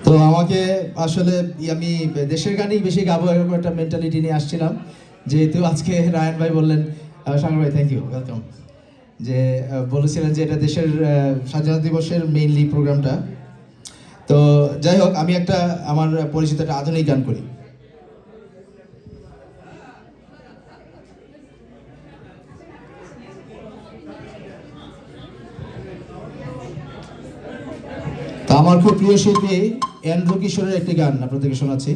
তো আমাকে আসলে আমি দেশের গানই বেশি গাবো এরকম একটা মেন্টালিটি নিয়ে আসছিলাম, যেহেতু আজকে রায়ন ভাই বললেন, সাগর ভাই থ্যাংক ইউ, ওয়েলকাম, যে বলেছিলেন যে এটা দেশের স্বাধীনতা দিবসের মেইনলি প্রোগ্রামটা। তো যাই হোক, আমি একটা আমার পরিচিত একটা আধুনিক গান করি। তা আমার খুব প্রিয় শিল্পী এন্ড্রু কিশোরের একটি গান আপনাদেরকে শোনাচ্ছি।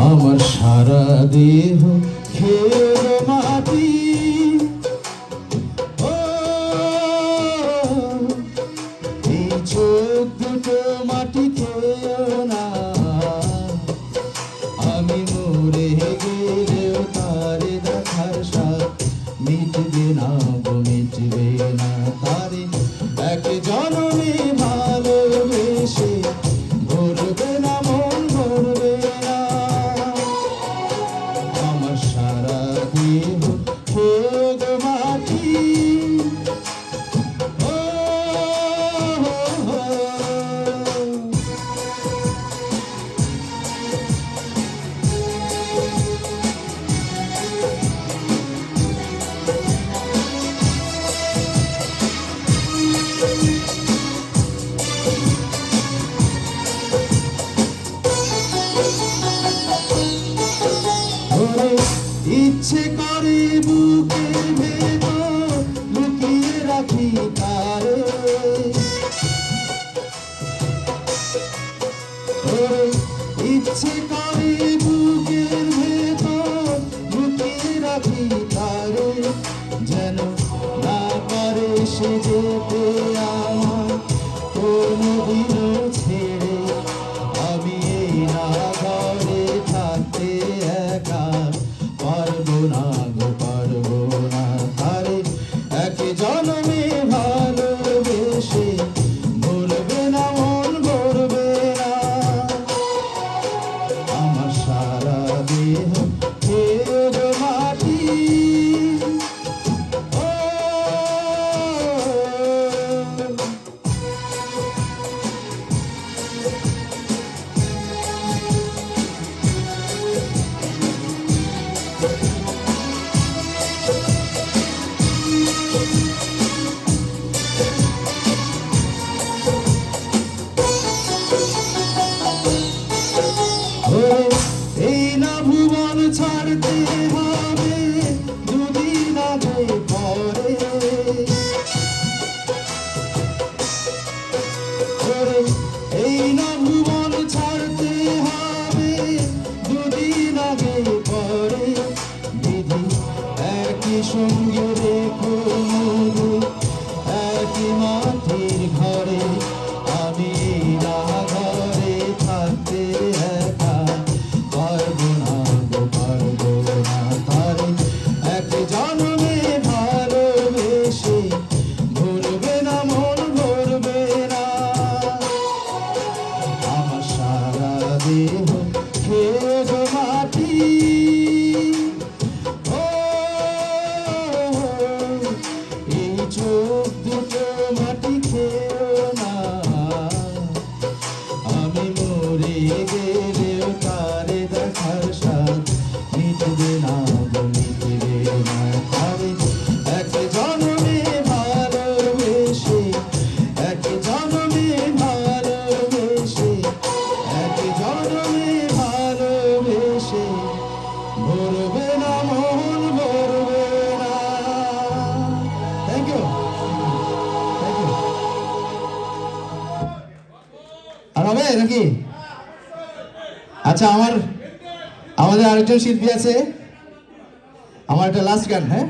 আমার সারা দেহ খেয়ে মাটি, এই চোখ দুটো মাটি খেয়েও না, আমি মরে গেলেও তারে দেখার স্বাদ মিটবে না গো, মিটবে না। তারে এক জনমে ভালোবেসে ভরবে না মন, ভরবে না। আমার সারা দেহ খেয়ে মাটি, ইচ্ছে করে বুকের ভেতর লুকিয়ে রাখি তারে, ইচ্ছে করে বুকের ভেতর লুকিয়ে রাখি তারে, যেন না পারে সে যেতে আমার কোনদিনও ছেড়ে। আমি এই না ঘরে থাকতে একা পারবো না গো, পারবো না। তারে এক জনমে ভালোবেসে ভুলবে না মন, ভরবে না। আমার সারা দেহ খেয়ে মাটি, এই না ভুবন ছাড়তে হবে দুদিন আগে পরে, এই না ভুবন ছাড়তে হবে দুদিন আগে পরে। বিধি একই সঙ্গে রেখো মনে, একই মাটির ঘরে, আমি না ঘরে থাকতে একা পারবো না গো, পারবো না। তারে এক জনমে ভালোবেসে ভুলবে না মন, ভরবে না। আমার সারা দেহ খেয়ে মাটি, এই চোখ দুটো মাটি খেয়েও না, আমি মরে গেলেও তারে দেখার স্বাদ মিটবে না গো, মিটবে না। তারে এক জনমে ভালোবেসে, এক জনমে ভালোবেসে, এক জনমে ভালোবেসে ভরবে না মন, ভরবে না। Thank you, thank you. আর হবে নাকি? আচ্ছা, আমাদের আরেকজন শিল্পী আছে, আমার একটা লাস্ট গান। হ্যাঁ,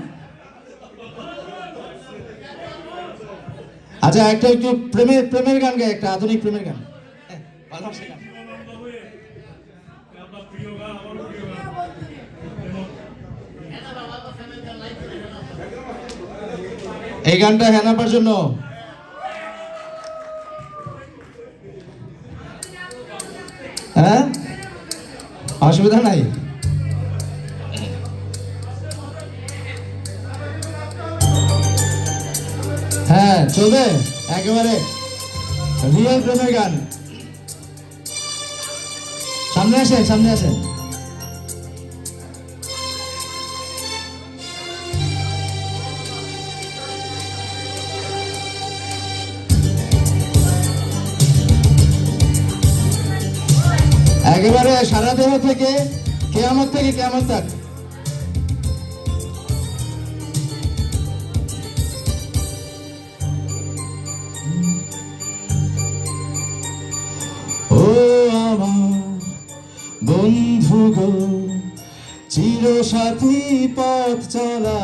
আচ্ছা, একটা একটু প্রেমের গান গাই, একটা আধুনিক প্রেমের গান। ভালোবাসা গান। এই গানটা হেনাপার জন্য। হ্যাঁ, অসুবিধা নাই। হ্যাঁ চলবে, একেবারে রিয়েল প্রেমের গান। সামনে আসেন, সামনে আসেন। একেবারে সারা দেহ থেকে, কেয়ামত থেকে কেয়ামত তাক। ও আমার বন্ধু গো, চিরসাথী পথ চলা,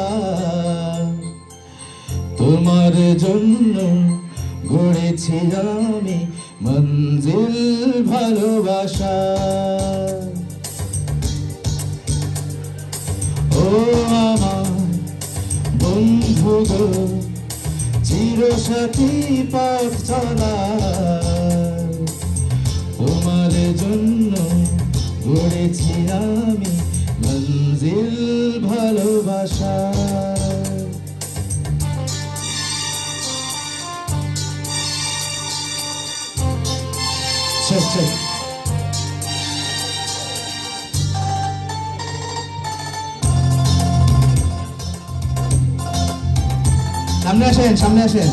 তোমার জন্য গড়েছি আমি মঞ্জিল ভালোবাসা। ও আমার বন্ধু গো, চিরসাথী পথ চলা, তোমার জন্য গড়েছি আমি মঞ্জিল ভালোবাসা। check check সামনে আসেন, সামনে আসেন।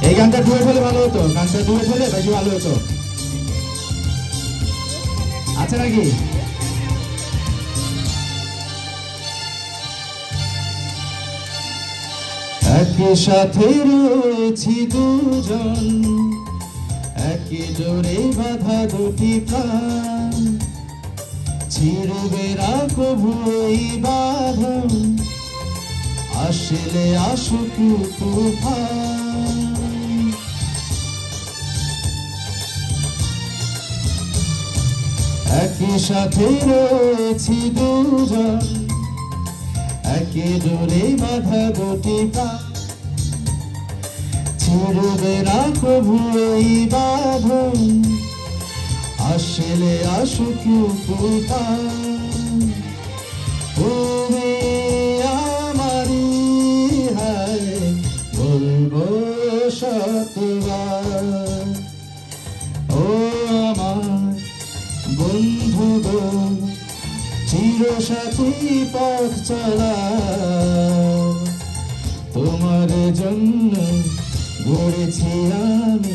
এই গানটা ডুয়েট হলে ভালো হতো, গানটা ডুয়েট হলে বেশি ভালো হতো। আছে নাকি? একই সাথে রয়েছি দুজন, একই জোরে বাঁধা দুটি প্রাণ, ছিড়বে না কভু এই বাঁধন, আসলে আসুক তুফান। একই সাথে রয়েছি দুজন, একই জোরে বাঁধা দুটি প্রাণ, ছিড়বে না কভু এই বাঁধন, আসলে আসুক তুফান। তুমি আমারি, হায় বলবো শতবার। ও আমার বন্ধু গো, চিরসাথী পথ চলা, তোমার জন্য গড়েছি আমি